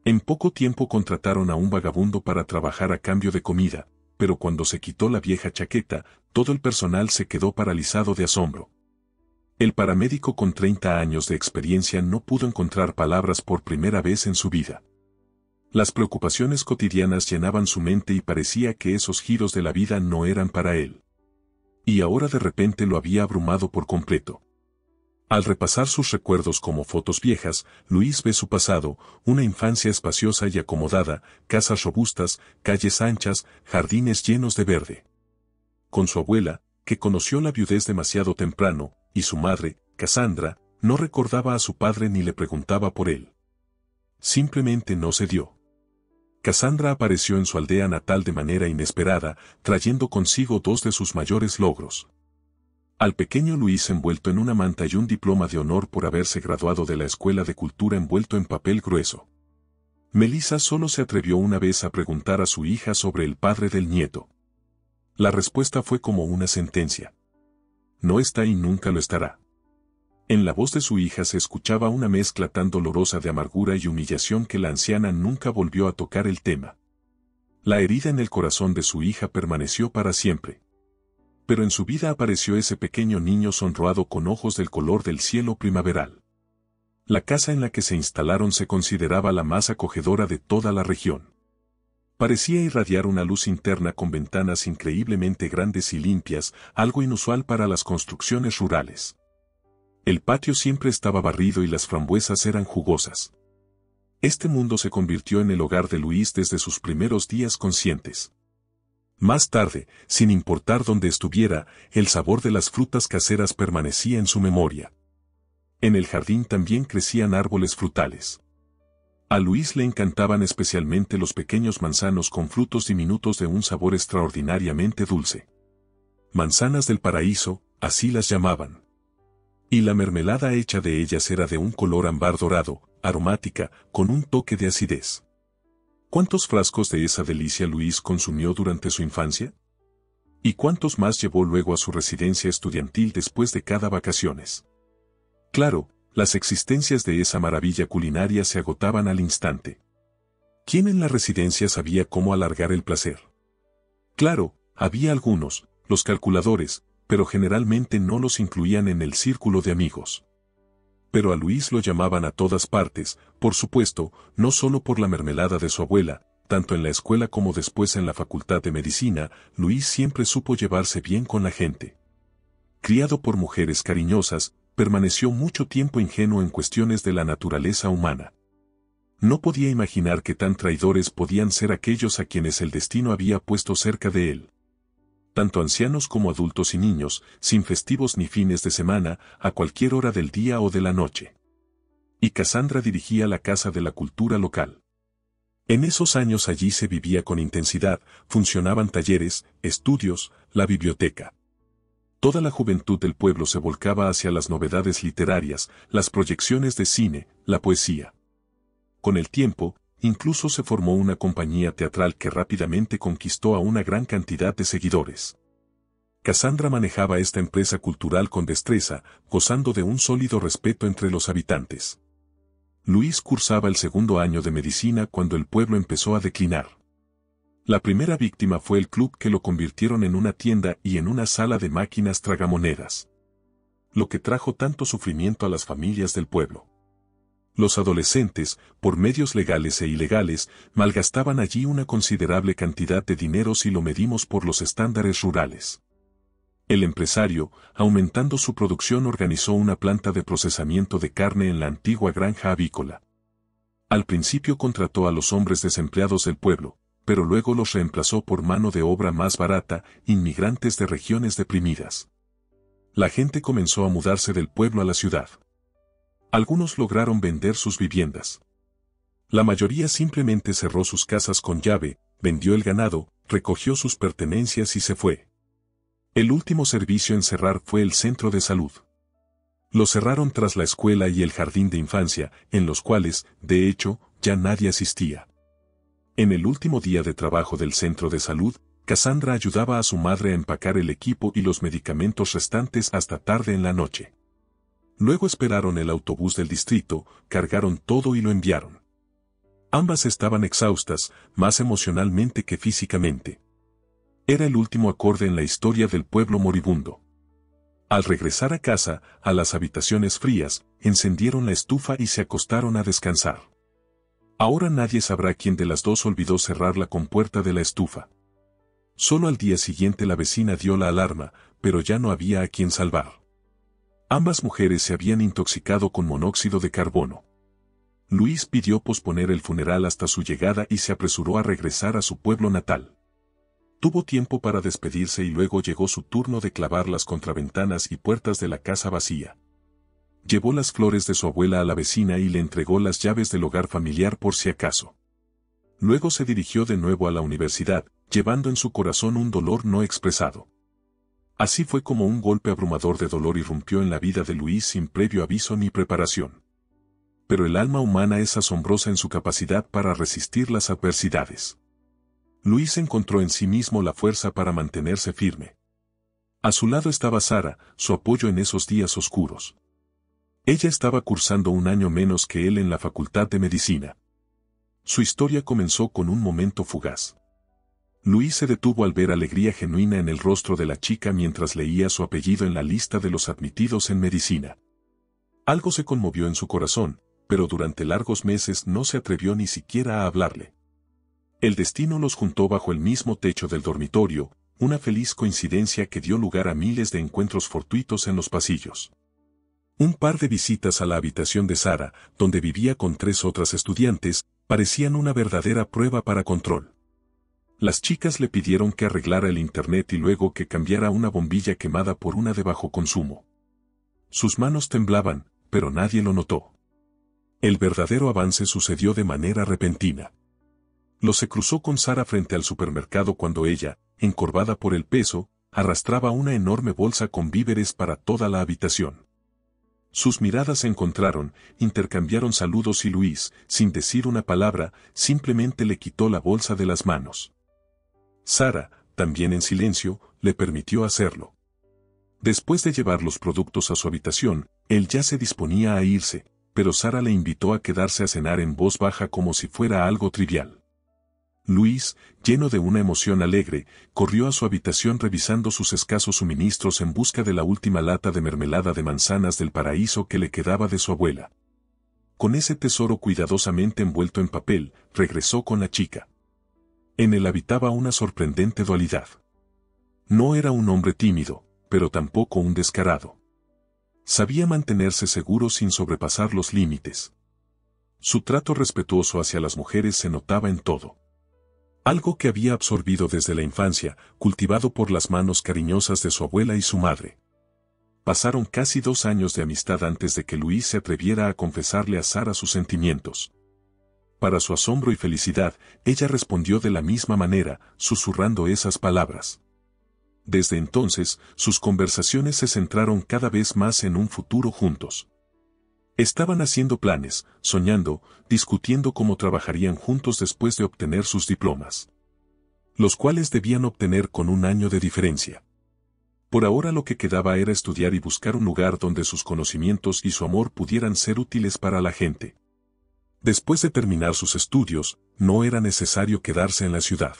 En poco tiempo contrataron a un vagabundo para trabajar a cambio de comida, pero cuando se quitó la vieja chaqueta, todo el personal se quedó paralizado de asombro. El paramédico con 30 años de experiencia no pudo encontrar palabras por primera vez en su vida. Las preocupaciones cotidianas llenaban su mente y parecía que esos giros de la vida no eran para él. Y ahora de repente lo había abrumado por completo. Al repasar sus recuerdos como fotos viejas, Luis ve su pasado, una infancia espaciosa y acomodada, casas robustas, calles anchas, jardines llenos de verde. Con su abuela, que conoció la viudez demasiado temprano, y su madre, Cassandra, no recordaba a su padre ni le preguntaba por él. Simplemente no se dio. Cassandra apareció en su aldea natal de manera inesperada, trayendo consigo dos de sus mayores logros. Al pequeño Luis envuelto en una manta y un diploma de honor por haberse graduado de la Escuela de Cultura envuelto en papel grueso. Melissa solo se atrevió una vez a preguntar a su hija sobre el padre del nieto. La respuesta fue como una sentencia. No está y nunca lo estará. En la voz de su hija se escuchaba una mezcla tan dolorosa de amargura y humillación que la anciana nunca volvió a tocar el tema. La herida en el corazón de su hija permaneció para siempre. Pero en su vida apareció ese pequeño niño sonroado con ojos del color del cielo primaveral. La casa en la que se instalaron se consideraba la más acogedora de toda la región. Parecía irradiar una luz interna con ventanas increíblemente grandes y limpias, algo inusual para las construcciones rurales. El patio siempre estaba barrido y las frambuesas eran jugosas. Este mundo se convirtió en el hogar de Luis desde sus primeros días conscientes. Más tarde, sin importar dónde estuviera, el sabor de las frutas caseras permanecía en su memoria. En el jardín también crecían árboles frutales. A Luis le encantaban especialmente los pequeños manzanos con frutos diminutos de un sabor extraordinariamente dulce. Manzanas del paraíso, así las llamaban. Y la mermelada hecha de ellas era de un color ámbar dorado, aromática, con un toque de acidez. ¿Cuántos frascos de esa delicia Luis consumió durante su infancia? ¿Y cuántos más llevó luego a su residencia estudiantil después de cada vacaciones? Claro, las existencias de esa maravilla culinaria se agotaban al instante. ¿Quién en la residencia sabía cómo alargar el placer? Claro, había algunos, los calculadores, pero generalmente no los incluían en el círculo de amigos. Pero a Luis lo llamaban a todas partes, por supuesto, no solo por la mermelada de su abuela, tanto en la escuela como después en la facultad de medicina, Luis siempre supo llevarse bien con la gente. Criado por mujeres cariñosas, permaneció mucho tiempo ingenuo en cuestiones de la naturaleza humana. No podía imaginar que tan traidores podían ser aquellos a quienes el destino había puesto cerca de él. Tanto ancianos como adultos y niños, sin festivos ni fines de semana, a cualquier hora del día o de la noche. Y Cassandra dirigía la Casa de la Cultura local. En esos años allí se vivía con intensidad, funcionaban talleres, estudios, la biblioteca. Toda la juventud del pueblo se volcaba hacia las novedades literarias, las proyecciones de cine, la poesía. Con el tiempo, incluso se formó una compañía teatral que rápidamente conquistó a una gran cantidad de seguidores. Cassandra manejaba esta empresa cultural con destreza, gozando de un sólido respeto entre los habitantes. Luis cursaba el segundo año de medicina cuando el pueblo empezó a declinar. La primera víctima fue el club que lo convirtieron en una tienda y en una sala de máquinas tragamonedas. Lo que trajo tanto sufrimiento a las familias del pueblo. Los adolescentes, por medios legales e ilegales, malgastaban allí una considerable cantidad de dinero si lo medimos por los estándares rurales. El empresario, aumentando su producción, organizó una planta de procesamiento de carne en la antigua granja avícola. Al principio contrató a los hombres desempleados del pueblo, pero luego los reemplazó por mano de obra más barata, inmigrantes de regiones deprimidas. La gente comenzó a mudarse del pueblo a la ciudad. Algunos lograron vender sus viviendas. La mayoría simplemente cerró sus casas con llave, vendió el ganado, recogió sus pertenencias y se fue. El último servicio en cerrar fue el centro de salud. Lo cerraron tras la escuela y el jardín de infancia, en los cuales, de hecho, ya nadie asistía. En el último día de trabajo del centro de salud, Cassandra ayudaba a su madre a empacar el equipo y los medicamentos restantes hasta tarde en la noche. Luego esperaron el autobús del distrito, cargaron todo y lo enviaron. Ambas estaban exhaustas, más emocionalmente que físicamente. Era el último acorde en la historia del pueblo moribundo. Al regresar a casa, a las habitaciones frías, encendieron la estufa y se acostaron a descansar. Ahora nadie sabrá quién de las dos olvidó cerrar la compuerta de la estufa. Solo al día siguiente la vecina dio la alarma, pero ya no había a quien salvar. Ambas mujeres se habían intoxicado con monóxido de carbono. Luis pidió posponer el funeral hasta su llegada y se apresuró a regresar a su pueblo natal. Tuvo tiempo para despedirse y luego llegó su turno de clavar las contraventanas y puertas de la casa vacía. Llevó las flores de su abuela a la vecina y le entregó las llaves del hogar familiar por si acaso. Luego se dirigió de nuevo a la universidad, llevando en su corazón un dolor no expresado. Así fue como un golpe abrumador de dolor irrumpió en la vida de Luis sin previo aviso ni preparación. Pero el alma humana es asombrosa en su capacidad para resistir las adversidades. Luis encontró en sí mismo la fuerza para mantenerse firme. A su lado estaba Sara, su apoyo en esos días oscuros. Ella estaba cursando un año menos que él en la Facultad de Medicina. Su historia comenzó con un momento fugaz. Luis se detuvo al ver alegría genuina en el rostro de la chica mientras leía su apellido en la lista de los admitidos en medicina. Algo se conmovió en su corazón, pero durante largos meses no se atrevió ni siquiera a hablarle. El destino los juntó bajo el mismo techo del dormitorio, una feliz coincidencia que dio lugar a miles de encuentros fortuitos en los pasillos. Un par de visitas a la habitación de Sara, donde vivía con 3 otras estudiantes, parecían una verdadera prueba para control. Las chicas le pidieron que arreglara el internet y luego que cambiara una bombilla quemada por una de bajo consumo. Sus manos temblaban, pero nadie lo notó. El verdadero avance sucedió de manera repentina. Se cruzó con Sara frente al supermercado cuando ella, encorvada por el peso, arrastraba una enorme bolsa con víveres para toda la habitación. Sus miradas se encontraron, intercambiaron saludos y Luis, sin decir una palabra, simplemente le quitó la bolsa de las manos. Sara, también en silencio, le permitió hacerlo. Después de llevar los productos a su habitación, él ya se disponía a irse, pero Sara le invitó a quedarse a cenar en voz baja como si fuera algo trivial. Luis, lleno de una emoción alegre, corrió a su habitación revisando sus escasos suministros en busca de la última lata de mermelada de manzanas del paraíso que le quedaba de su abuela. Con ese tesoro cuidadosamente envuelto en papel, regresó con la chica. En él habitaba una sorprendente dualidad. No era un hombre tímido, pero tampoco un descarado. Sabía mantenerse seguro sin sobrepasar los límites. Su trato respetuoso hacia las mujeres se notaba en todo. Algo que había absorbido desde la infancia, cultivado por las manos cariñosas de su abuela y su madre. Pasaron casi 2 años de amistad antes de que Luis se atreviera a confesarle a Sara sus sentimientos. Para su asombro y felicidad, ella respondió de la misma manera, susurrando esas palabras. Desde entonces, sus conversaciones se centraron cada vez más en un futuro juntos. Estaban haciendo planes, soñando, discutiendo cómo trabajarían juntos después de obtener sus diplomas. Los cuales debían obtener con 1 año de diferencia. Por ahora lo que quedaba era estudiar y buscar un lugar donde sus conocimientos y su amor pudieran ser útiles para la gente. Después de terminar sus estudios, no era necesario quedarse en la ciudad.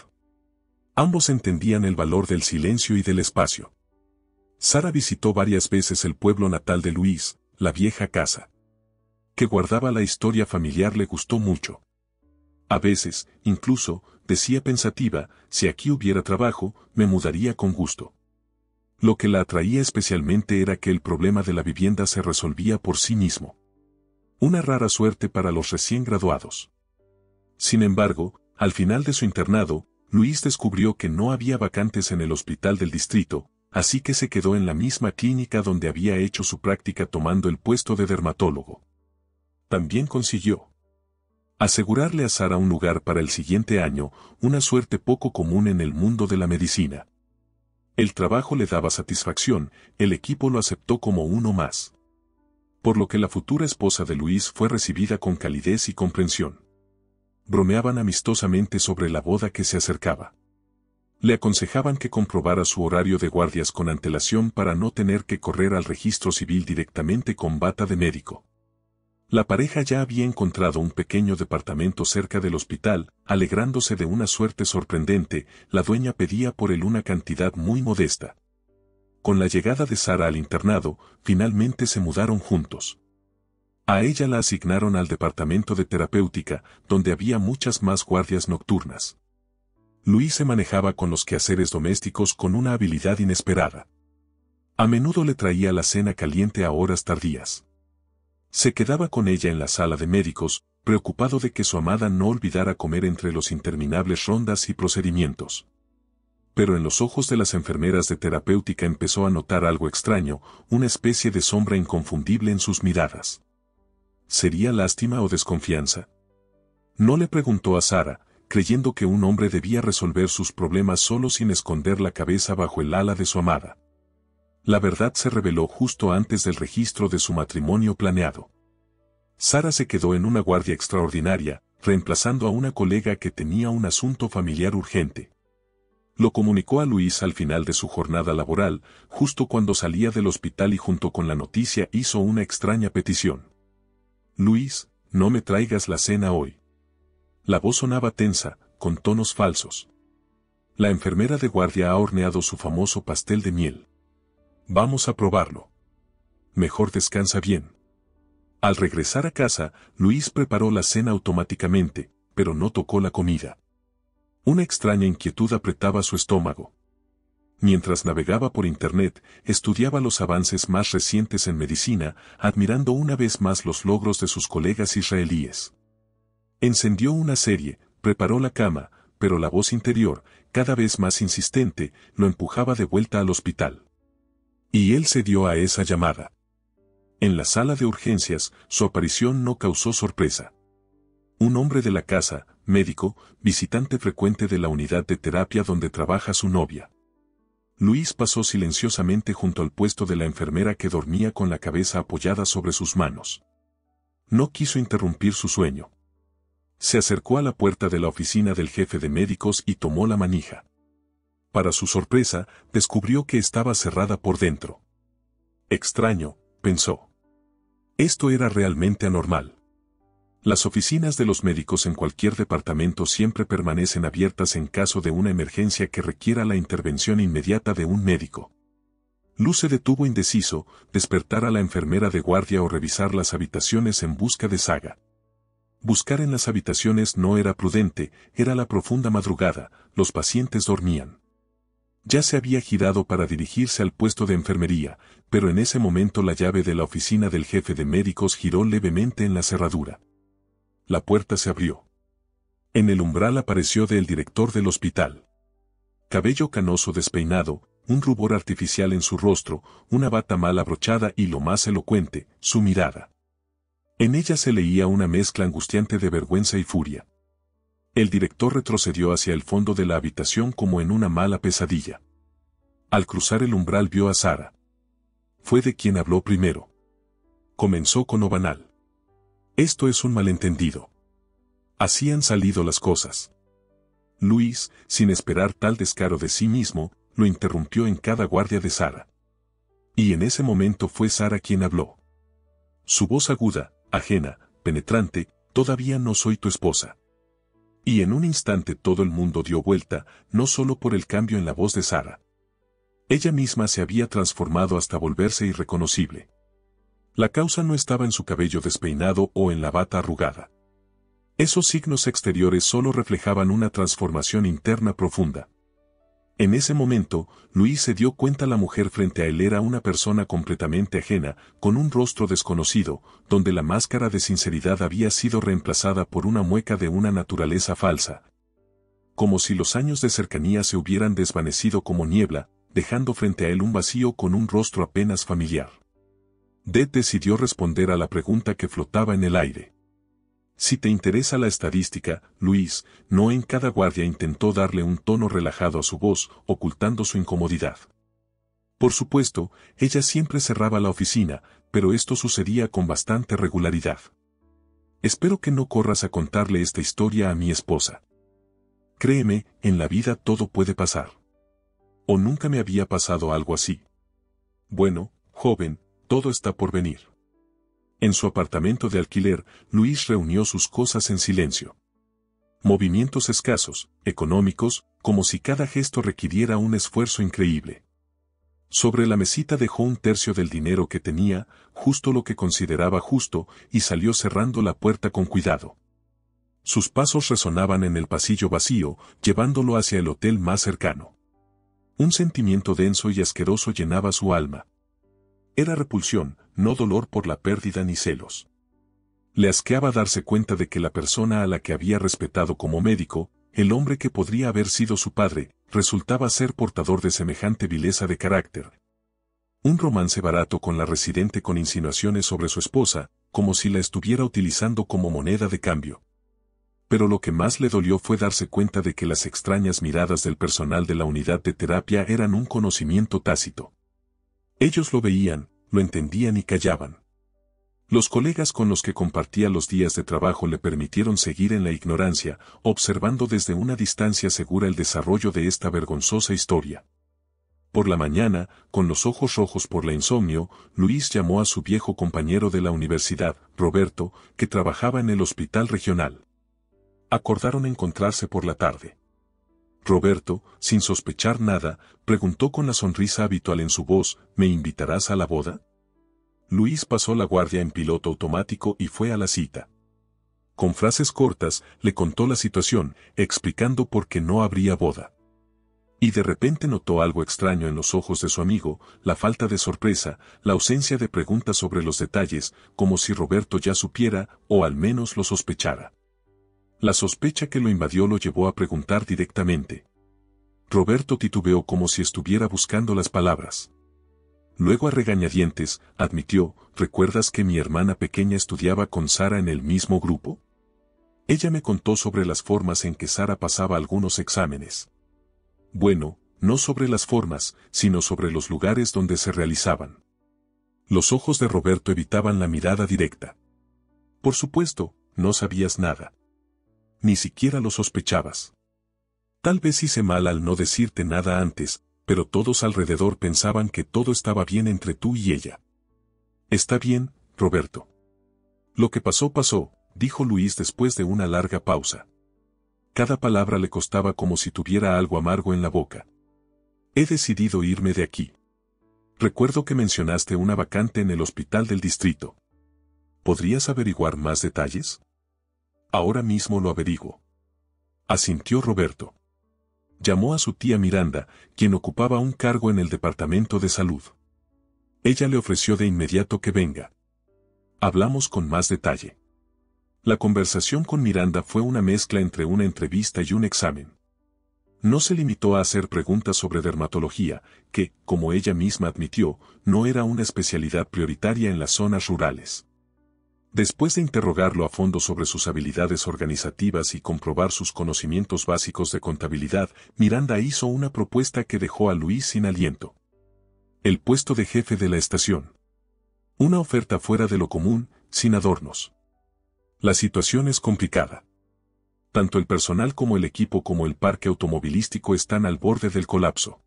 Ambos entendían el valor del silencio y del espacio. Sara visitó varias veces el pueblo natal de Luis, la vieja casa que guardaba la historia familiar le gustó mucho. A veces, incluso, decía pensativa, si aquí hubiera trabajo, me mudaría con gusto. Lo que la atraía especialmente era que el problema de la vivienda se resolvía por sí mismo. Una rara suerte para los recién graduados. Sin embargo, al final de su internado, Luis descubrió que no había vacantes en el hospital del distrito, así que se quedó en la misma clínica donde había hecho su práctica tomando el puesto de dermatólogo. También consiguió asegurarle a Sara un lugar para el siguiente año, una suerte poco común en el mundo de la medicina. El trabajo le daba satisfacción, el equipo lo aceptó como uno más. Por lo que la futura esposa de Luis fue recibida con calidez y comprensión. Bromeaban amistosamente sobre la boda que se acercaba. Le aconsejaban que comprobara su horario de guardias con antelación para no tener que correr al registro civil directamente con bata de médico. La pareja ya había encontrado un pequeño departamento cerca del hospital, alegrándose de una suerte sorprendente. La dueña pedía por él una cantidad muy modesta. Con la llegada de Sara al internado, finalmente se mudaron juntos. A ella la asignaron al departamento de terapéutica, donde había muchas más guardias nocturnas. Luis se manejaba con los quehaceres domésticos con una habilidad inesperada. A menudo le traía la cena caliente a horas tardías. Se quedaba con ella en la sala de médicos, preocupado de que su amada no olvidara comer entre los interminables rondas y procedimientos. Pero en los ojos de las enfermeras de terapéutica empezó a notar algo extraño, una especie de sombra inconfundible en sus miradas. ¿Sería lástima o desconfianza? No le preguntó a Sara, creyendo que un hombre debía resolver sus problemas solo sin esconder la cabeza bajo el ala de su amada. La verdad se reveló justo antes del registro de su matrimonio planeado. Sara se quedó en una guardia extraordinaria, reemplazando a una colega que tenía un asunto familiar urgente. Lo comunicó a Luis al final de su jornada laboral, justo cuando salía del hospital y junto con la noticia hizo una extraña petición. Luis, no me traigas la cena hoy. La voz sonaba tensa, con tonos falsos. La enfermera de guardia ha horneado su famoso pastel de miel. Vamos a probarlo. Mejor descansa bien. Al regresar a casa, Luis preparó la cena automáticamente, pero no tocó la comida. Una extraña inquietud apretaba su estómago. Mientras navegaba por internet, estudiaba los avances más recientes en medicina, admirando una vez más los logros de sus colegas israelíes. Encendió una serie, preparó la cama, pero la voz interior, cada vez más insistente, lo empujaba de vuelta al hospital. Y él cedió a esa llamada. En la sala de urgencias, su aparición no causó sorpresa. Un hombre de la casa, médico, visitante frecuente de la unidad de terapia donde trabaja su novia. Luis pasó silenciosamente junto al puesto de la enfermera que dormía con la cabeza apoyada sobre sus manos. No quiso interrumpir su sueño. Se acercó a la puerta de la oficina del jefe de médicos y tomó la manija. Para su sorpresa, descubrió que estaba cerrada por dentro. Extraño, pensó. Esto era realmente anormal. Las oficinas de los médicos en cualquier departamento siempre permanecen abiertas en caso de una emergencia que requiera la intervención inmediata de un médico. Luz se detuvo indeciso, despertar a la enfermera de guardia o revisar las habitaciones en busca de Saga. Buscar en las habitaciones no era prudente, era la profunda madrugada, los pacientes dormían. Ya se había girado para dirigirse al puesto de enfermería, pero en ese momento la llave de la oficina del jefe de médicos giró levemente en la cerradura. La puerta se abrió. En el umbral apareció el director del hospital. Cabello canoso despeinado, un rubor artificial en su rostro, una bata mal abrochada y lo más elocuente, su mirada. En ella se leía una mezcla angustiante de vergüenza y furia. El director retrocedió hacia el fondo de la habitación como en una mala pesadilla. Al cruzar el umbral vio a Sara. Fue de quien habló primero. Comenzó con lo banal. Esto es un malentendido. Así han salido las cosas. Luis, sin esperar tal descaro de sí mismo, lo interrumpió en cada guardia de Sara. Y en ese momento fue Sara quien habló. Su voz aguda, ajena, penetrante, todavía no soy tu esposa. Y en un instante todo el mundo dio vuelta, no solo por el cambio en la voz de Sara. Ella misma se había transformado hasta volverse irreconocible. La causa no estaba en su cabello despeinado o en la bata arrugada. Esos signos exteriores solo reflejaban una transformación interna profunda. En ese momento, Luis se dio cuenta la mujer frente a él era una persona completamente ajena, con un rostro desconocido, donde la máscara de sinceridad había sido reemplazada por una mueca de una naturaleza falsa. Como si los años de cercanía se hubieran desvanecido como niebla, dejando frente a él un vacío con un rostro apenas familiar. Ded decidió responder a la pregunta que flotaba en el aire. Si te interesa la estadística, Luis, no en cada guardia intentó darle un tono relajado a su voz, ocultando su incomodidad. Por supuesto, ella siempre cerraba la oficina, pero esto sucedía con bastante regularidad. Espero que no corras a contarle esta historia a mi esposa. Créeme, en la vida todo puede pasar. O nunca me había pasado algo así. Bueno, joven, todo está por venir. En su apartamento de alquiler, Luis reunió sus cosas en silencio. Movimientos escasos, económicos, como si cada gesto requiriera un esfuerzo increíble. Sobre la mesita dejó un tercio del dinero que tenía, justo lo que consideraba justo, y salió cerrando la puerta con cuidado. Sus pasos resonaban en el pasillo vacío, llevándolo hacia el hotel más cercano. Un sentimiento denso y asqueroso llenaba su alma. Era repulsión, no dolor por la pérdida ni celos. Le asqueaba darse cuenta de que la persona a la que había respetado como médico, el hombre que podría haber sido su padre, resultaba ser portador de semejante vileza de carácter. Un romance barato con la residente con insinuaciones sobre su esposa, como si la estuviera utilizando como moneda de cambio. Pero lo que más le dolió fue darse cuenta de que las extrañas miradas del personal de la unidad de terapia eran un conocimiento tácito. Ellos lo veían, lo entendían y callaban. Los colegas con los que compartía los días de trabajo le permitieron seguir en la ignorancia, observando desde una distancia segura el desarrollo de esta vergonzosa historia. Por la mañana, con los ojos rojos por la insomnio, Luis llamó a su viejo compañero de la universidad, Roberto, que trabajaba en el hospital regional. Acordaron encontrarse por la tarde. Roberto, sin sospechar nada, preguntó con la sonrisa habitual en su voz, ¿me invitarás a la boda? Luis pasó la guardia en piloto automático y fue a la cita. Con frases cortas, le contó la situación, explicando por qué no habría boda. Y de repente notó algo extraño en los ojos de su amigo, la falta de sorpresa, la ausencia de preguntas sobre los detalles, como si Roberto ya supiera, o al menos lo sospechara. La sospecha que lo invadió lo llevó a preguntar directamente. Roberto titubeó como si estuviera buscando las palabras. Luego a regañadientes, admitió, ¿recuerdas que mi hermana pequeña estudiaba con Sara en el mismo grupo? Ella me contó sobre las formas en que Sara pasaba algunos exámenes. Bueno, no sobre las formas, sino sobre los lugares donde se realizaban. Los ojos de Roberto evitaban la mirada directa. Por supuesto, no sabías nada. Ni siquiera lo sospechabas. Tal vez hice mal al no decirte nada antes, pero todos alrededor pensaban que todo estaba bien entre tú y ella. Está bien, Roberto. Lo que pasó pasó, dijo Luis después de una larga pausa. Cada palabra le costaba como si tuviera algo amargo en la boca. He decidido irme de aquí. Recuerdo que mencionaste una vacante en el hospital del distrito. ¿Podrías averiguar más detalles? Ahora mismo lo averiguo. Asintió Roberto. Llamó a su tía Miranda, quien ocupaba un cargo en el departamento de salud. Ella le ofreció de inmediato que venga. Hablamos con más detalle. La conversación con Miranda fue una mezcla entre una entrevista y un examen. No se limitó a hacer preguntas sobre dermatología, que, como ella misma admitió, no era una especialidad prioritaria en las zonas rurales. Después de interrogarlo a fondo sobre sus habilidades organizativas y comprobar sus conocimientos básicos de contabilidad, Miranda hizo una propuesta que dejó a Luis sin aliento. El puesto de jefe de la estación. Una oferta fuera de lo común, sin adornos. La situación es complicada. Tanto el personal como el equipo como el parque automovilístico están al borde del colapso.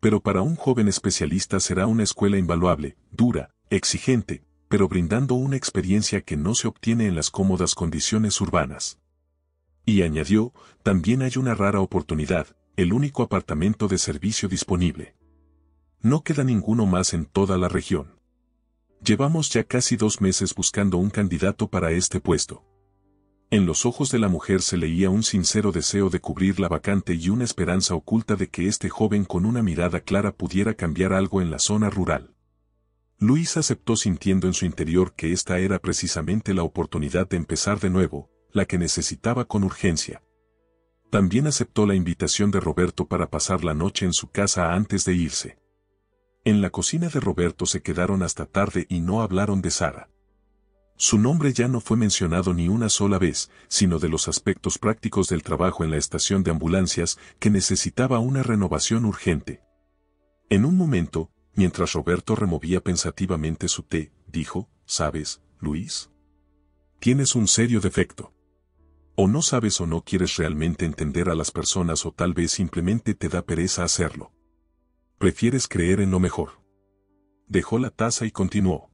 Pero para un joven especialista será una escuela invaluable, dura, exigente, pero brindando una experiencia que no se obtiene en las cómodas condiciones urbanas. Y añadió, también hay una rara oportunidad, el único apartamento de servicio disponible. No queda ninguno más en toda la región. Llevamos ya casi 2 meses buscando un candidato para este puesto. En los ojos de la mujer se leía un sincero deseo de cubrir la vacante y una esperanza oculta de que este joven con una mirada clara pudiera cambiar algo en la zona rural. Luis aceptó sintiendo en su interior que esta era precisamente la oportunidad de empezar de nuevo, la que necesitaba con urgencia. También aceptó la invitación de Roberto para pasar la noche en su casa antes de irse. En la cocina de Roberto se quedaron hasta tarde y no hablaron de Sara. Su nombre ya no fue mencionado ni una sola vez, sino de los aspectos prácticos del trabajo en la estación de ambulancias que necesitaba una renovación urgente. En un momento, mientras Roberto removía pensativamente su té, dijo, ¿sabes, Luis? Tienes un serio defecto. O no sabes o no quieres realmente entender a las personas o tal vez simplemente te da pereza hacerlo. Prefieres creer en lo mejor. Dejó la taza y continuó.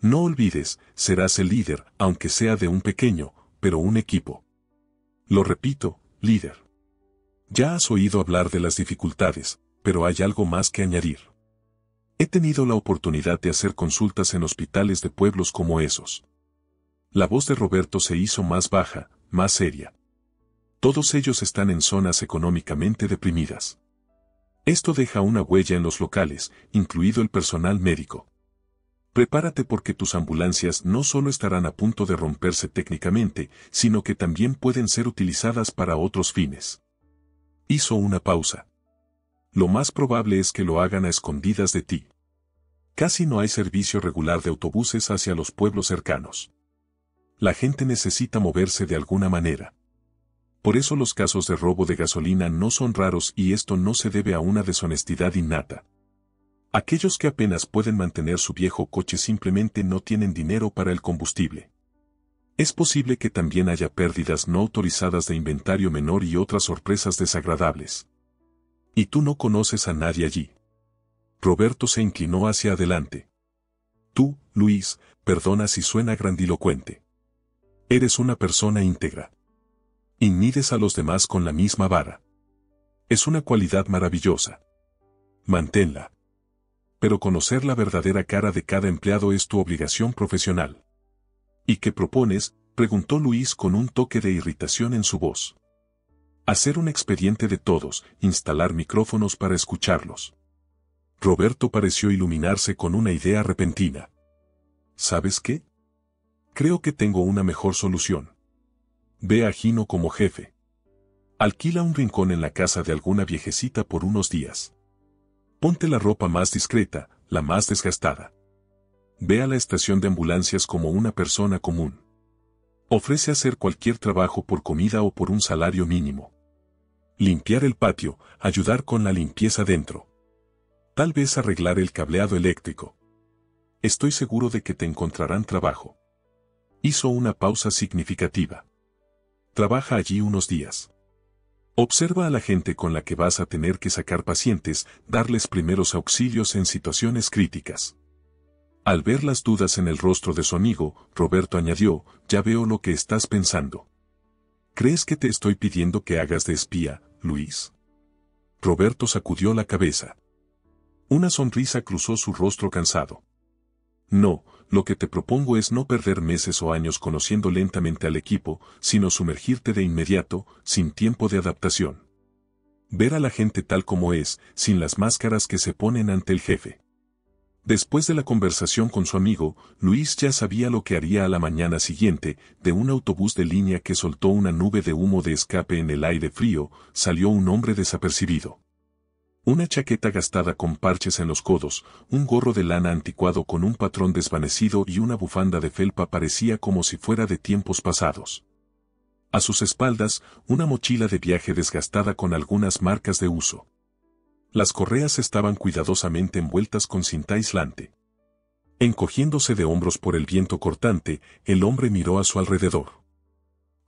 No olvides, serás el líder, aunque sea de un pequeño, pero un equipo. Lo repito, líder. Ya has oído hablar de las dificultades, pero hay algo más que añadir. He tenido la oportunidad de hacer consultas en hospitales de pueblos como esos. La voz de Roberto se hizo más baja, más seria. Todos ellos están en zonas económicamente deprimidas. Esto deja una huella en los locales, incluido el personal médico. Prepárate porque tus ambulancias no solo estarán a punto de romperse técnicamente, sino que también pueden ser utilizadas para otros fines. Hizo una pausa. Lo más probable es que lo hagan a escondidas de ti. Casi no hay servicio regular de autobuses hacia los pueblos cercanos. La gente necesita moverse de alguna manera. Por eso los casos de robo de gasolina no son raros y esto no se debe a una deshonestidad innata. Aquellos que apenas pueden mantener su viejo coche simplemente no tienen dinero para el combustible. Es posible que también haya pérdidas no autorizadas de inventario menor y otras sorpresas desagradables. Y tú no conoces a nadie allí. Roberto se inclinó hacia adelante. Tú, Luis, perdona si suena grandilocuente. Eres una persona íntegra. Y mides a los demás con la misma vara. Es una cualidad maravillosa. Manténla. Pero conocer la verdadera cara de cada empleado es tu obligación profesional. ¿Y qué propones?, preguntó Luis con un toque de irritación en su voz. Hacer un expediente de todos, instalar micrófonos para escucharlos. Roberto pareció iluminarse con una idea repentina. ¿Sabes qué? Creo que tengo una mejor solución. Ve a Gino como jefe. Alquila un rincón en la casa de alguna viejecita por unos días. Ponte la ropa más discreta, la más desgastada. Ve a la estación de ambulancias como una persona común. Ofrece hacer cualquier trabajo por comida o por un salario mínimo. Limpiar el patio, ayudar con la limpieza dentro. Tal vez arreglar el cableado eléctrico. Estoy seguro de que te encontrarán trabajo. Hizo una pausa significativa. Trabaja allí unos días. Observa a la gente con la que vas a tener que sacar pacientes, darles primeros auxilios en situaciones críticas. Al ver las dudas en el rostro de su amigo, Roberto añadió, ya veo lo que estás pensando. ¿Crees que te estoy pidiendo que hagas de espía, Luis? Roberto sacudió la cabeza. Una sonrisa cruzó su rostro cansado. No, lo que te propongo es no perder meses o años conociendo lentamente al equipo, sino sumergirte de inmediato, sin tiempo de adaptación. Ver a la gente tal como es, sin las máscaras que se ponen ante el jefe. Después de la conversación con su amigo, Luis ya sabía lo que haría a la mañana siguiente. De un autobús de línea que soltó una nube de humo de escape en el aire frío, salió un hombre desapercibido. Una chaqueta gastada con parches en los codos, un gorro de lana anticuado con un patrón desvanecido y una bufanda de felpa parecía como si fuera de tiempos pasados. A sus espaldas, una mochila de viaje desgastada con algunas marcas de uso. Las correas estaban cuidadosamente envueltas con cinta aislante. Encogiéndose de hombros por el viento cortante, el hombre miró a su alrededor.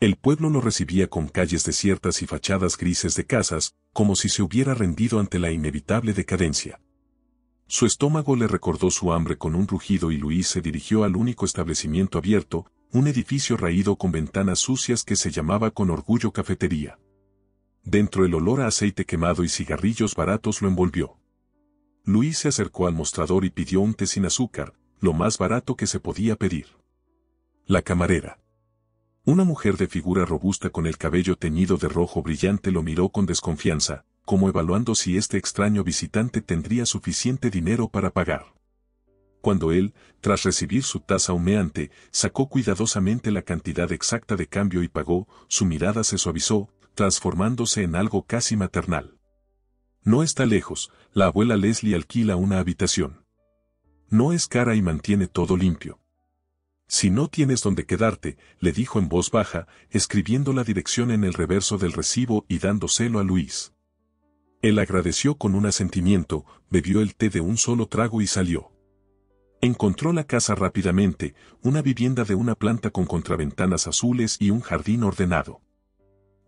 El pueblo lo recibía con calles desiertas y fachadas grises de casas, como si se hubiera rendido ante la inevitable decadencia. Su estómago le recordó su hambre con un rugido y Luis se dirigió al único establecimiento abierto, un edificio raído con ventanas sucias que se llamaba con orgullo cafetería. Dentro el olor a aceite quemado y cigarrillos baratos lo envolvió. Luis se acercó al mostrador y pidió un té sin azúcar, lo más barato que se podía pedir. La camarera. Una mujer de figura robusta con el cabello teñido de rojo brillante lo miró con desconfianza, como evaluando si este extraño visitante tendría suficiente dinero para pagar. Cuando él, tras recibir su taza humeante, sacó cuidadosamente la cantidad exacta de cambio y pagó, su mirada se suavizó, transformándose en algo casi maternal. No está lejos, la abuela Leslie alquila una habitación. No es cara y mantiene todo limpio. Si no tienes donde quedarte, le dijo en voz baja, escribiendo la dirección en el reverso del recibo y dándoselo a Luis. Él agradeció con un asentimiento, bebió el té de un solo trago y salió. Encontró la casa rápidamente, una vivienda de una planta con contraventanas azules y un jardín ordenado.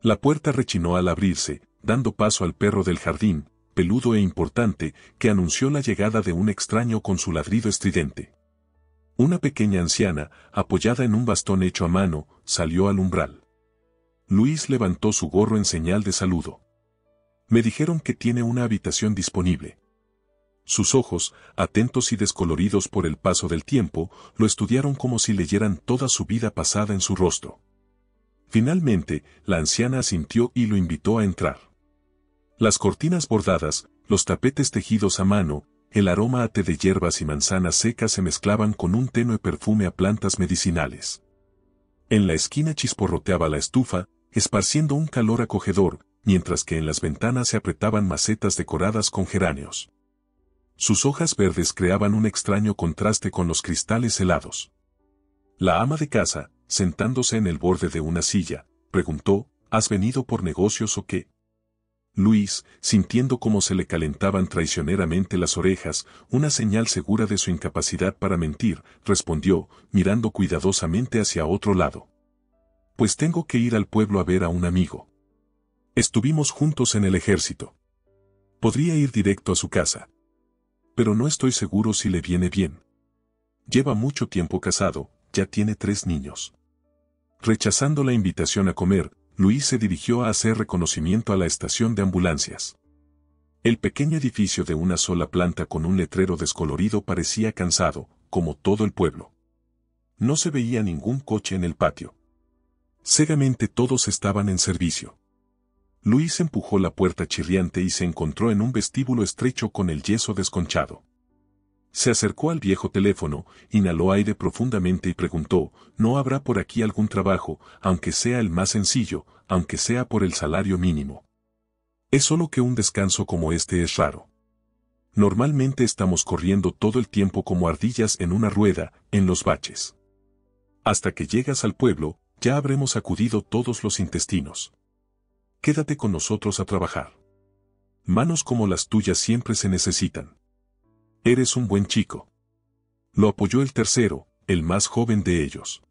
La puerta rechinó al abrirse, dando paso al perro del jardín, peludo e importante, que anunció la llegada de un extraño con su ladrido estridente. Una pequeña anciana, apoyada en un bastón hecho a mano, salió al umbral. Luis levantó su gorro en señal de saludo. Me dijeron que tiene una habitación disponible. Sus ojos, atentos y descoloridos por el paso del tiempo, lo estudiaron como si leyeran toda su vida pasada en su rostro. Finalmente, la anciana asintió y lo invitó a entrar. Las cortinas bordadas, los tapetes tejidos a mano, el aroma a té de hierbas y manzanas secas se mezclaban con un tenue perfume a plantas medicinales. En la esquina chisporroteaba la estufa, esparciendo un calor acogedor, mientras que en las ventanas se apretaban macetas decoradas con geráneos. Sus hojas verdes creaban un extraño contraste con los cristales helados. La ama de casa, sentándose en el borde de una silla, preguntó, ¿has venido por negocios o qué? Luis, sintiendo cómo se le calentaban traicioneramente las orejas, una señal segura de su incapacidad para mentir, respondió, mirando cuidadosamente hacia otro lado. Pues tengo que ir al pueblo a ver a un amigo. Estuvimos juntos en el ejército. Podría ir directo a su casa. Pero no estoy seguro si le viene bien. Lleva mucho tiempo casado, ya tiene 3 niños. Rechazando la invitación a comer, Luis se dirigió a hacer reconocimiento a la estación de ambulancias. El pequeño edificio de una sola planta con un letrero descolorido parecía cansado, como todo el pueblo. No se veía ningún coche en el patio. Cegamente todos estaban en servicio. Luis empujó la puerta chirriante y se encontró en un vestíbulo estrecho con el yeso desconchado. Se acercó al viejo teléfono, inhaló aire profundamente y preguntó, ¿no habrá por aquí algún trabajo, aunque sea el más sencillo, aunque sea por el salario mínimo? Es solo que un descanso como este es raro. Normalmente estamos corriendo todo el tiempo como ardillas en una rueda, en los baches. Hasta que llegas al pueblo, ya habremos acudido todos los intestinos. Quédate con nosotros a trabajar. Manos como las tuyas siempre se necesitan. Eres un buen chico. Lo apoyó el tercero, el más joven de ellos.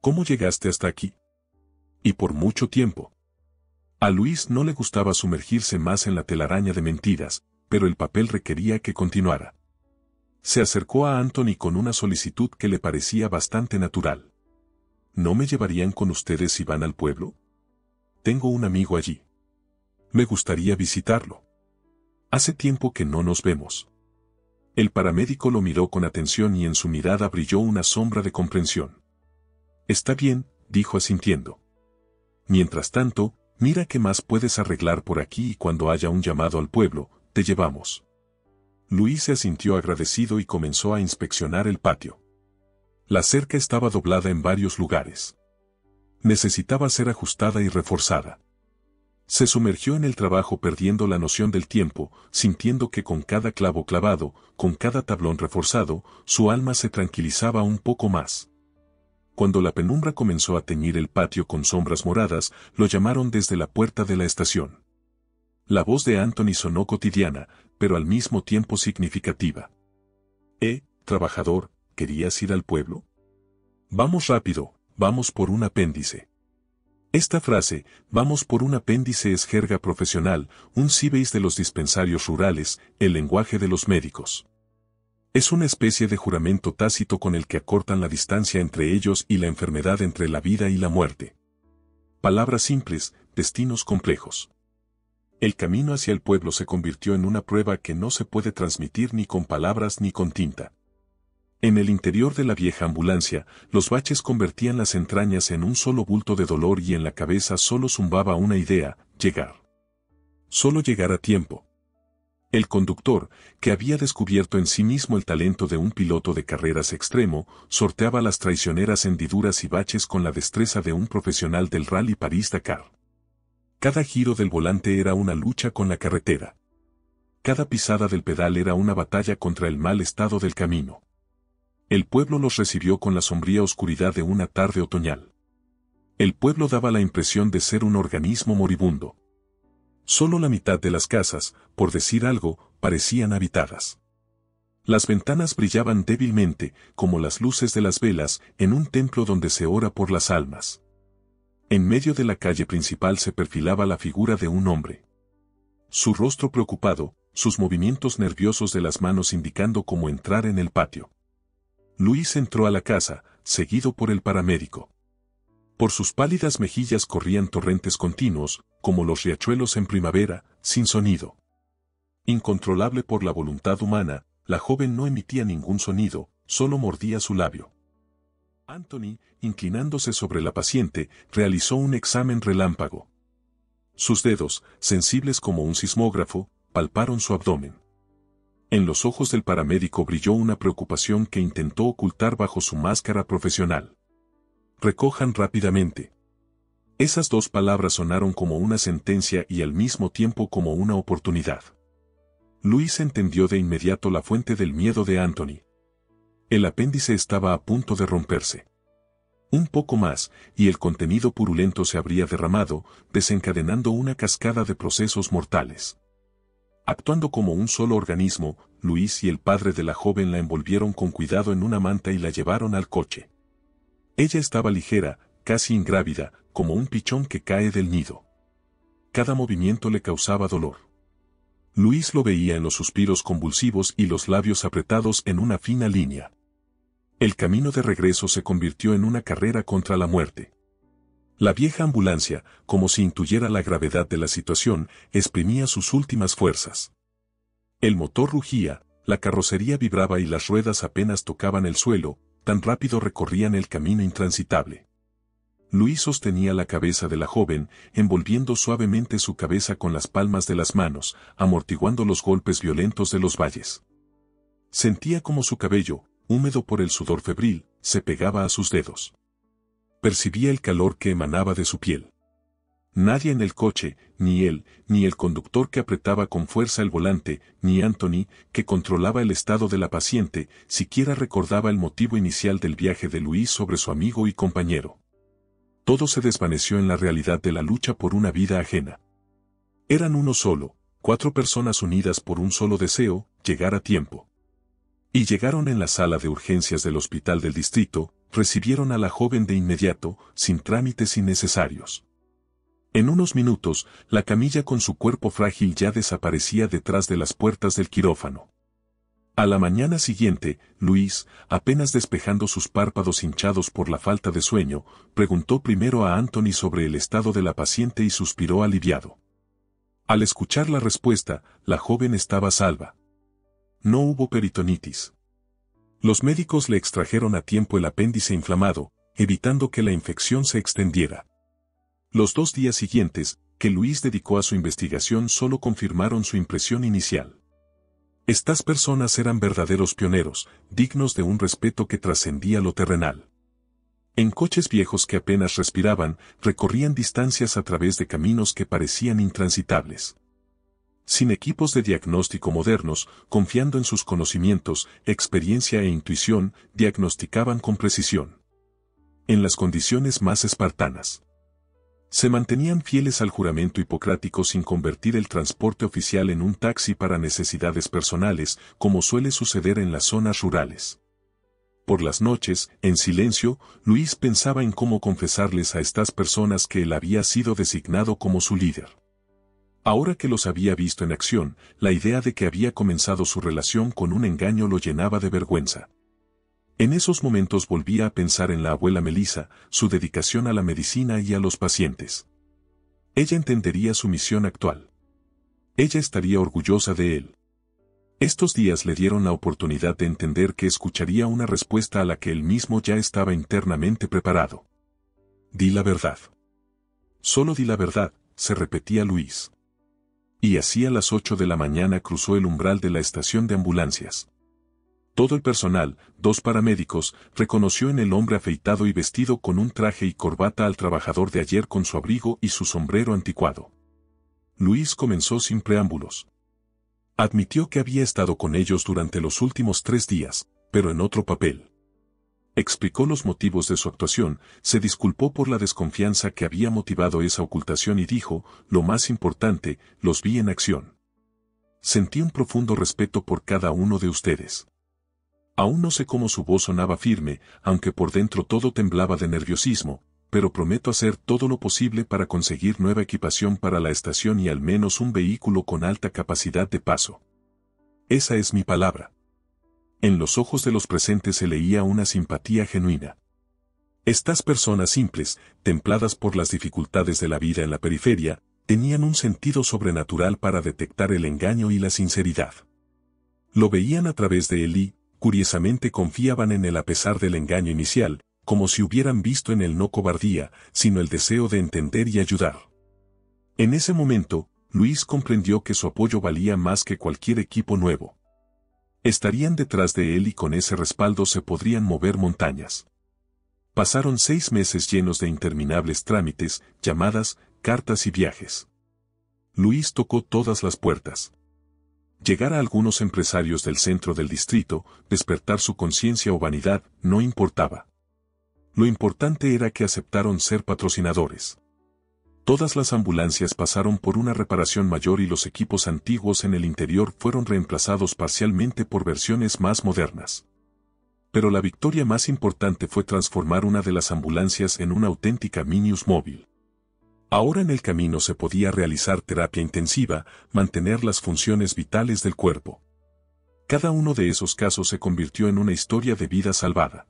¿Cómo llegaste hasta aquí? Y por mucho tiempo. A Luis no le gustaba sumergirse más en la telaraña de mentiras, pero el papel requería que continuara. Se acercó a Anthony con una solicitud que le parecía bastante natural. ¿No me llevarían con ustedes si van al pueblo? Tengo un amigo allí. Me gustaría visitarlo. Hace tiempo que no nos vemos. El paramédico lo miró con atención y en su mirada brilló una sombra de comprensión. Está bien, dijo asintiendo. Mientras tanto, mira qué más puedes arreglar por aquí y cuando haya un llamado al pueblo, te llevamos. Luis se asintió agradecido y comenzó a inspeccionar el patio. La cerca estaba doblada en varios lugares. Necesitaba ser ajustada y reforzada. Se sumergió en el trabajo perdiendo la noción del tiempo, sintiendo que con cada clavo clavado, con cada tablón reforzado, su alma se tranquilizaba un poco más. Cuando la penumbra comenzó a teñir el patio con sombras moradas, lo llamaron desde la puerta de la estación. La voz de Anthony sonó cotidiana, pero al mismo tiempo significativa. Trabajador, ¿querías ir al pueblo? Vamos rápido, vamos por un apéndice. Esta frase, vamos por un apéndice es jerga profesional, un síbeis de los dispensarios rurales, el lenguaje de los médicos. Es una especie de juramento tácito con el que acortan la distancia entre ellos y la enfermedad entre la vida y la muerte. Palabras simples, destinos complejos. El camino hacia el pueblo se convirtió en una prueba que no se puede transmitir ni con palabras ni con tinta. En el interior de la vieja ambulancia, los baches convertían las entrañas en un solo bulto de dolor y en la cabeza solo zumbaba una idea, llegar. Solo llegar a tiempo. El conductor, que había descubierto en sí mismo el talento de un piloto de carreras extremo, sorteaba las traicioneras hendiduras y baches con la destreza de un profesional del Rally París-Dakar. Cada giro del volante era una lucha con la carretera. Cada pisada del pedal era una batalla contra el mal estado del camino. El pueblo los recibió con la sombría oscuridad de una tarde otoñal. El pueblo daba la impresión de ser un organismo moribundo. Solo la mitad de las casas, por decir algo, parecían habitadas. Las ventanas brillaban débilmente, como las luces de las velas, en un templo donde se ora por las almas. En medio de la calle principal se perfilaba la figura de un hombre. Su rostro preocupado, sus movimientos nerviosos de las manos indicando cómo entrar en el patio. Luis entró a la casa, seguido por el paramédico. Por sus pálidas mejillas corrían torrentes continuos, como los riachuelos en primavera, sin sonido. Incontrolable por la voluntad humana, la joven no emitía ningún sonido, solo mordía su labio. Anthony, inclinándose sobre la paciente, realizó un examen relámpago. Sus dedos, sensibles como un sismógrafo, palparon su abdomen. En los ojos del paramédico brilló una preocupación que intentó ocultar bajo su máscara profesional. «Recojan rápidamente». Esas dos palabras sonaron como una sentencia y al mismo tiempo como una oportunidad. Luis entendió de inmediato la fuente del miedo de Anthony. El apéndice estaba a punto de romperse. Un poco más, y el contenido purulento se habría derramado, desencadenando una cascada de procesos mortales. Actuando como un solo organismo, Luis y el padre de la joven la envolvieron con cuidado en una manta y la llevaron al coche. Ella estaba ligera, casi ingrávida, como un pichón que cae del nido. Cada movimiento le causaba dolor. Luis lo veía en los suspiros convulsivos y los labios apretados en una fina línea. El camino de regreso se convirtió en una carrera contra la muerte. La vieja ambulancia, como si intuyera la gravedad de la situación, exprimía sus últimas fuerzas. El motor rugía, la carrocería vibraba y las ruedas apenas tocaban el suelo, tan rápido recorrían el camino intransitable. Luis sostenía la cabeza de la joven, envolviendo suavemente su cabeza con las palmas de las manos, amortiguando los golpes violentos de los valles. Sentía como su cabello, húmedo por el sudor febril, se pegaba a sus dedos. Percibía el calor que emanaba de su piel. Nadie en el coche, ni él, ni el conductor que apretaba con fuerza el volante, ni Anthony, que controlaba el estado de la paciente, siquiera recordaba el motivo inicial del viaje de Luis sobre su amigo y compañero. Todo se desvaneció en la realidad de la lucha por una vida ajena. Eran uno solo, 4 personas unidas por un solo deseo, llegar a tiempo. Y llegaron en la sala de urgencias del hospital del distrito, recibieron a la joven de inmediato, sin trámites innecesarios. En unos minutos, la camilla con su cuerpo frágil ya desaparecía detrás de las puertas del quirófano. A la mañana siguiente, Luis, apenas despejando sus párpados hinchados por la falta de sueño, preguntó primero a Anthony sobre el estado de la paciente y suspiró aliviado. Al escuchar la respuesta, la joven estaba salva. No hubo peritonitis. Los médicos le extrajeron a tiempo el apéndice inflamado, evitando que la infección se extendiera. Los 2 días siguientes, que Luis dedicó a su investigación solo confirmaron su impresión inicial. Estas personas eran verdaderos pioneros, dignos de un respeto que trascendía lo terrenal. En coches viejos que apenas respiraban, recorrían distancias a través de caminos que parecían intransitables. Sin equipos de diagnóstico modernos, confiando en sus conocimientos, experiencia e intuición, diagnosticaban con precisión. En las condiciones más espartanas. Se mantenían fieles al juramento hipocrático sin convertir el transporte oficial en un taxi para necesidades personales, como suele suceder en las zonas rurales. Por las noches, en silencio, Luis pensaba en cómo confesarles a estas personas que él había sido designado como su líder. Ahora que los había visto en acción, la idea de que había comenzado su relación con un engaño lo llenaba de vergüenza. En esos momentos volvía a pensar en la abuela Melissa, su dedicación a la medicina y a los pacientes. Ella entendería su misión actual. Ella estaría orgullosa de él. Estos días le dieron la oportunidad de entender que escucharía una respuesta a la que él mismo ya estaba internamente preparado. Di la verdad. Solo di la verdad, se repetía Luis. Y así a las 8 de la mañana cruzó el umbral de la estación de ambulancias. Todo el personal, 2 paramédicos, reconoció en el hombre afeitado y vestido con un traje y corbata al trabajador de ayer con su abrigo y su sombrero anticuado. Luis comenzó sin preámbulos. Admitió que había estado con ellos durante los últimos 3 días, pero en otro papel. Explicó los motivos de su actuación, se disculpó por la desconfianza que había motivado esa ocultación y dijo, lo más importante, los vi en acción. Sentí un profundo respeto por cada uno de ustedes. Aún no sé cómo su voz sonaba firme, aunque por dentro todo temblaba de nerviosismo, pero prometo hacer todo lo posible para conseguir nueva equipación para la estación y al menos un vehículo con alta capacidad de paso. Esa es mi palabra. En los ojos de los presentes se leía una simpatía genuina. Estas personas simples, templadas por las dificultades de la vida en la periferia, tenían un sentido sobrenatural para detectar el engaño y la sinceridad. Lo veían a través de él y, curiosamente, confiaban en él a pesar del engaño inicial, como si hubieran visto en él no cobardía, sino el deseo de entender y ayudar. En ese momento, Luis comprendió que su apoyo valía más que cualquier equipo nuevo. Estarían detrás de él y con ese respaldo se podrían mover montañas. Pasaron 6 meses llenos de interminables trámites, llamadas, cartas y viajes. Luis tocó todas las puertas. Llegar a algunos empresarios del centro del distrito, despertar su conciencia o vanidad, no importaba. Lo importante era que aceptaron ser patrocinadores. Todas las ambulancias pasaron por una reparación mayor y los equipos antiguos en el interior fueron reemplazados parcialmente por versiones más modernas. Pero la victoria más importante fue transformar una de las ambulancias en una auténtica Minius móvil. Ahora en el camino se podía realizar terapia intensiva, mantener las funciones vitales del cuerpo. Cada uno de esos casos se convirtió en una historia de vida salvada.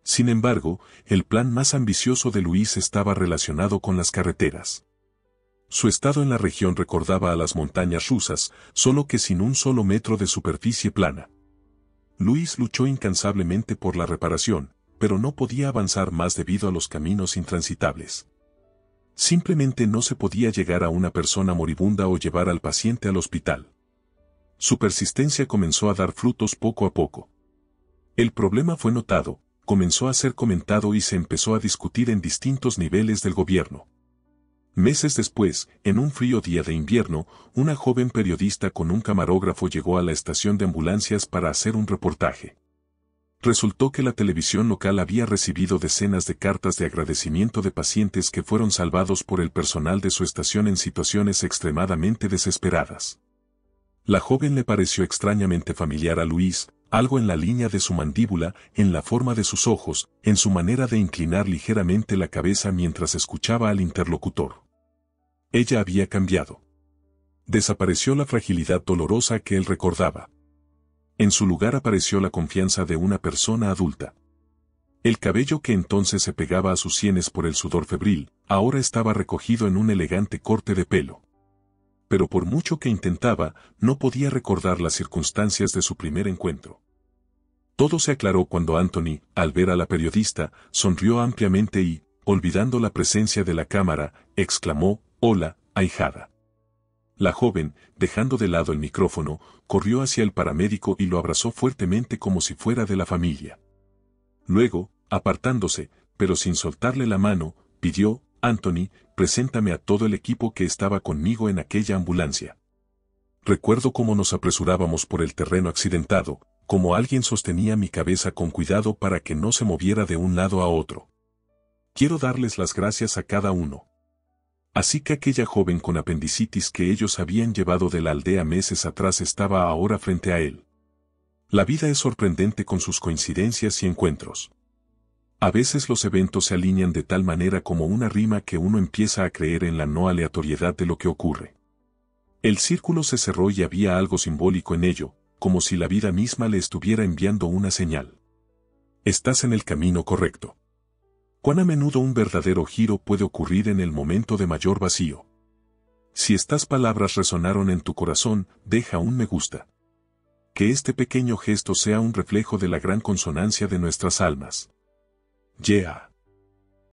Sin embargo, el plan más ambicioso de Luis estaba relacionado con las carreteras. Su estado en la región recordaba a las montañas rusas, solo que sin un solo metro de superficie plana. Luis luchó incansablemente por la reparación, pero no podía avanzar más debido a los caminos intransitables. Simplemente no se podía llegar a una persona moribunda o llevar al paciente al hospital. Su persistencia comenzó a dar frutos poco a poco. El problema fue notado, comenzó a ser comentado y se empezó a discutir en distintos niveles del gobierno. Meses después, en un frío día de invierno, una joven periodista con un camarógrafo llegó a la estación de ambulancias para hacer un reportaje. Resultó que la televisión local había recibido decenas de cartas de agradecimiento de pacientes que fueron salvados por el personal de su estación en situaciones extremadamente desesperadas. La joven le pareció extrañamente familiar a Luis, algo en la línea de su mandíbula, en la forma de sus ojos, en su manera de inclinar ligeramente la cabeza mientras escuchaba al interlocutor. Ella había cambiado. Desapareció la fragilidad dolorosa que él recordaba. En su lugar apareció la confianza de una persona adulta. El cabello que entonces se pegaba a sus sienes por el sudor febril, ahora estaba recogido en un elegante corte de pelo. Pero por mucho que intentaba, no podía recordar las circunstancias de su primer encuentro. Todo se aclaró cuando Anthony, al ver a la periodista, sonrió ampliamente y, olvidando la presencia de la cámara, exclamó, «Hola, ahijada». La joven, dejando de lado el micrófono, corrió hacia el paramédico y lo abrazó fuertemente como si fuera de la familia. Luego, apartándose, pero sin soltarle la mano, pidió, «Anthony, preséntame a todo el equipo que estaba conmigo en aquella ambulancia». Recuerdo cómo nos apresurábamos por el terreno accidentado, como alguien sostenía mi cabeza con cuidado para que no se moviera de un lado a otro. Quiero darles las gracias a cada uno. Así que aquella joven con apendicitis que ellos habían llevado de la aldea meses atrás estaba ahora frente a él. La vida es sorprendente con sus coincidencias y encuentros. A veces los eventos se alinean de tal manera como una rima que uno empieza a creer en la no aleatoriedad de lo que ocurre. El círculo se cerró y había algo simbólico en ello, como si la vida misma le estuviera enviando una señal. Estás en el camino correcto. ¿Cuán a menudo un verdadero giro puede ocurrir en el momento de mayor vacío? Si estas palabras resonaron en tu corazón, deja un me gusta. Que este pequeño gesto sea un reflejo de la gran consonancia de nuestras almas. Yeah.